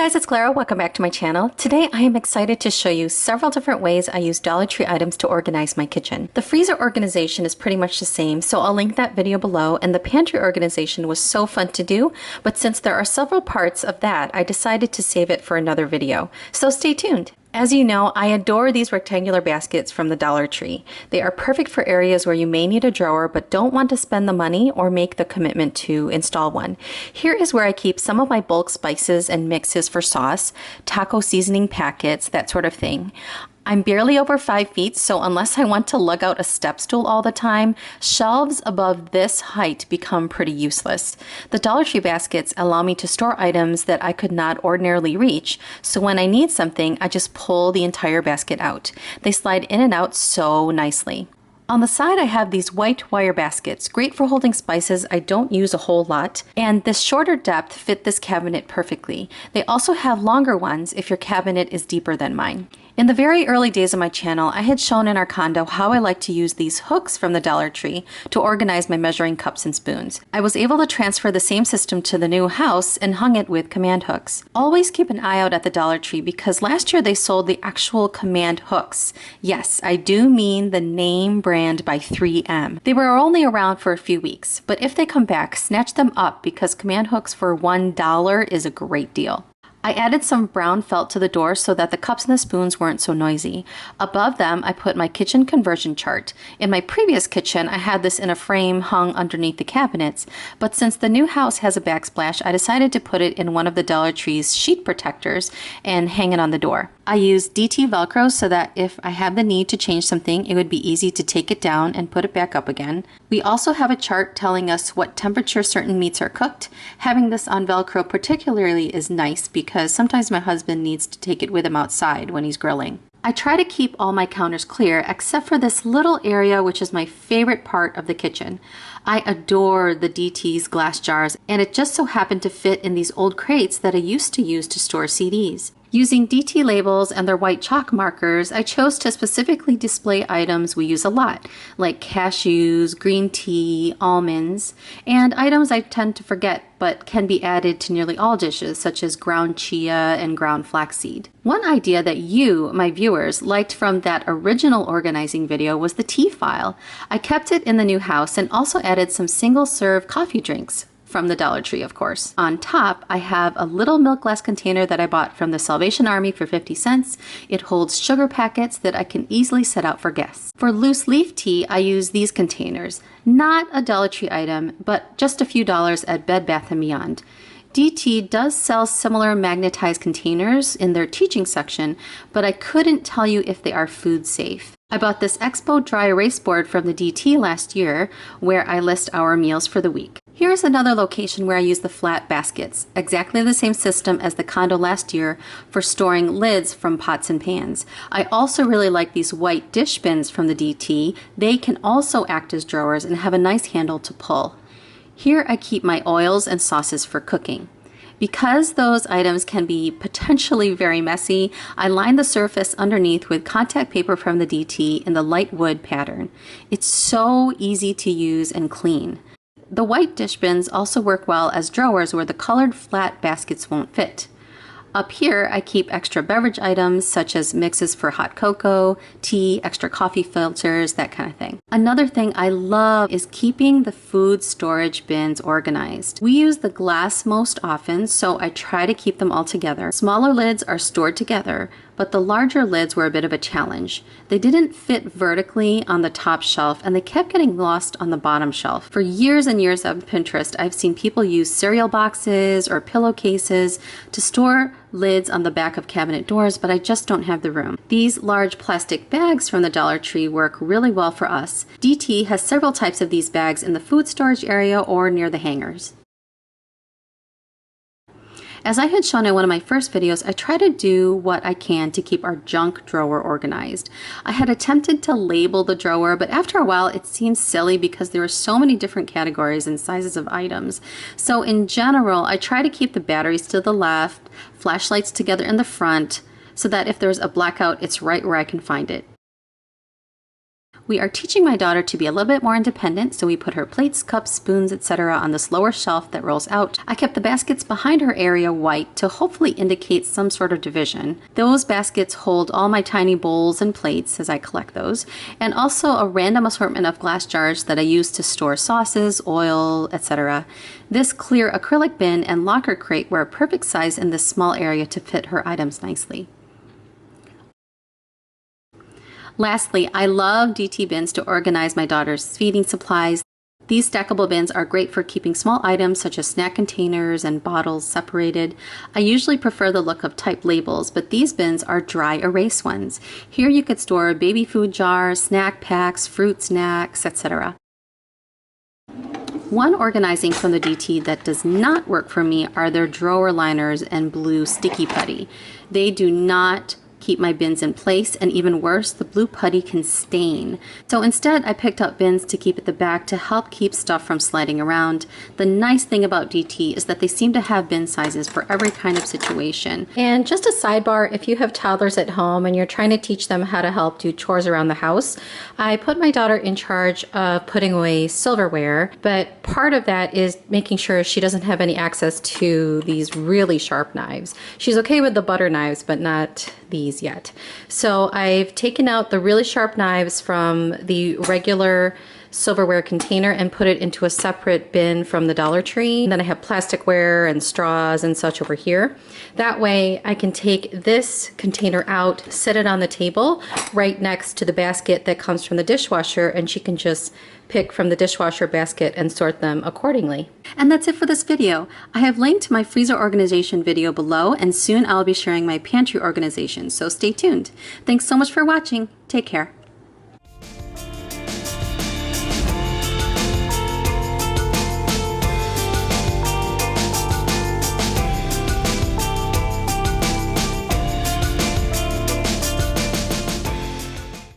guys, it's Clara. Welcome back to my channel. Today I am excited to show you several different ways I use Dollar Tree items to organize my kitchen. The freezer organization is pretty much the same, so I'll link that video below, and the pantry organization was so fun to do, but since there are several parts of that, I decided to save it for another video. So stay tuned. As you know, I adore these rectangular baskets from the Dollar Tree. They are perfect for areas where you may need a drawer but don't want to spend the money or make the commitment to install one. Here is where I keep some of my bulk spices and mixes for sauce, taco seasoning packets, that sort of thing. I'm barely over 5 feet, so unless I want to lug out a step stool all the time, shelves above this height become pretty useless. The Dollar Tree baskets allow me to store items that I could not ordinarily reach, so when I need something, I just pull the entire basket out. They slide in and out so nicely. On the side, I have these white wire baskets, great for holding spices I don't use a whole lot, and this shorter depth fit this cabinet perfectly. They also have longer ones if your cabinet is deeper than mine. In the very early days of my channel, I had shown in our condo how I like to use these hooks from the Dollar Tree to organize my measuring cups and spoons. I was able to transfer the same system to the new house and hung it with command hooks. Always keep an eye out at the Dollar Tree because last year they sold the actual command hooks. Yes, I do mean the name brand by 3M. They were only around for a few weeks, but if they come back, snatch them up because command hooks for $1 is a great deal. I added some brown felt to the door so that the cups and the spoons weren't so noisy. Above them, I put my kitchen conversion chart. In my previous kitchen, I had this in a frame hung underneath the cabinets, but since the new house has a backsplash, I decided to put it in one of the Dollar Tree's sheet protectors and hang it on the door. I used DT Velcro so that if I had the need to change something, it would be easy to take it down and put it back up again. We also have a chart telling us what temperature certain meats are cooked. Having this on Velcro particularly is nice because sometimes my husband needs to take it with him outside when he's grilling. I try to keep all my counters clear except for this little area which is my favorite part of the kitchen. I adore the DT's glass jars, and it just so happened to fit in these old crates that I used to use to store CDs. Using DT labels and their white chalk markers, I chose to specifically display items we use a lot, like cashews, green tea, almonds, and items I tend to forget but can be added to nearly all dishes, such as ground chia and ground flaxseed. One idea that you, my viewers, liked from that original organizing video was the tea file. I kept it in the new house and also added some single-serve coffee drinks. From the Dollar Tree, of course. On top, I have a little milk glass container that I bought from the Salvation Army for 50 cents. It holds sugar packets that I can easily set out for guests. For loose leaf tea, I use these containers. Not a Dollar Tree item, but just a few dollars at Bed Bath & Beyond. DT does sell similar magnetized containers in their teaching section, but I couldn't tell you if they are food safe. I bought this Expo dry erase board from the DT last year, where I list our meals for the week. Here's another location where I use the flat baskets, exactly the same system as the condo last year for storing lids from pots and pans. I also really like these white dish bins from the DT. They can also act as drawers and have a nice handle to pull. Here I keep my oils and sauces for cooking. Because those items can be potentially very messy, I line the surface underneath with contact paper from the DT in the light wood pattern. It's so easy to use and clean. The white dish bins also work well as drawers where the colored flat baskets won't fit. Up here, I keep extra beverage items such as mixes for hot cocoa, tea, extra coffee filters, that kind of thing. Another thing I love is keeping the food storage bins organized. We use the glass most often, so I try to keep them all together. Smaller lids are stored together, but the larger lids were a bit of a challenge. They didn't fit vertically on the top shelf and they kept getting lost on the bottom shelf. For years and years on Pinterest, I've seen people use cereal boxes or pillowcases to store lids on the back of cabinet doors, but I just don't have the room. These large plastic bags from the Dollar Tree work really well for us. DT has several types of these bags in the food storage area or near the hangers. As I had shown in one of my first videos, I try to do what I can to keep our junk drawer organized. I had attempted to label the drawer, but after a while it seemed silly because there were so many different categories and sizes of items. So in general, I try to keep the batteries to the left, flashlights together in the front, so that if there's a blackout, it's right where I can find it. We are teaching my daughter to be a little bit more independent, so we put her plates, cups, spoons, etc. on this lower shelf that rolls out. I kept the baskets behind her area white to hopefully indicate some sort of division. Those baskets hold all my tiny bowls and plates as I collect those, and also a random assortment of glass jars that I use to store sauces, oil, etc. This clear acrylic bin and locker crate were a perfect size in this small area to fit her items nicely. Lastly, I love DT bins to organize my daughter's feeding supplies. These stackable bins are great for keeping small items such as snack containers and bottles separated. I usually prefer the look of typed labels, but these bins are dry erase ones. Here you could store baby food jars, snack packs, fruit snacks, etc. One organizing from the DT that does not work for me are their drawer liners and blue sticky putty. They do not keep my bins in place, and even worse, the blue putty can stain. So instead, I picked up bins to keep at the back to help keep stuff from sliding around. The nice thing about DT is that they seem to have bin sizes for every kind of situation. And just a sidebar, if you have toddlers at home and you're trying to teach them how to help do chores around the house, I put my daughter in charge of putting away silverware, but part of that is making sure she doesn't have any access to these really sharp knives. She's okay with the butter knives, but not these yet. So I've taken out the really sharp knives from the regular silverware container and put it into a separate bin from the Dollar Tree. And then I have plasticware and straws and such over here. That way I can take this container out, set it on the table right next to the basket that comes from the dishwasher, and she can just pick from the dishwasher basket and sort them accordingly. And that's it for this video. I have linked my freezer organization video below, and soon I'll be sharing my pantry organization, so stay tuned. Thanks so much for watching. Take care.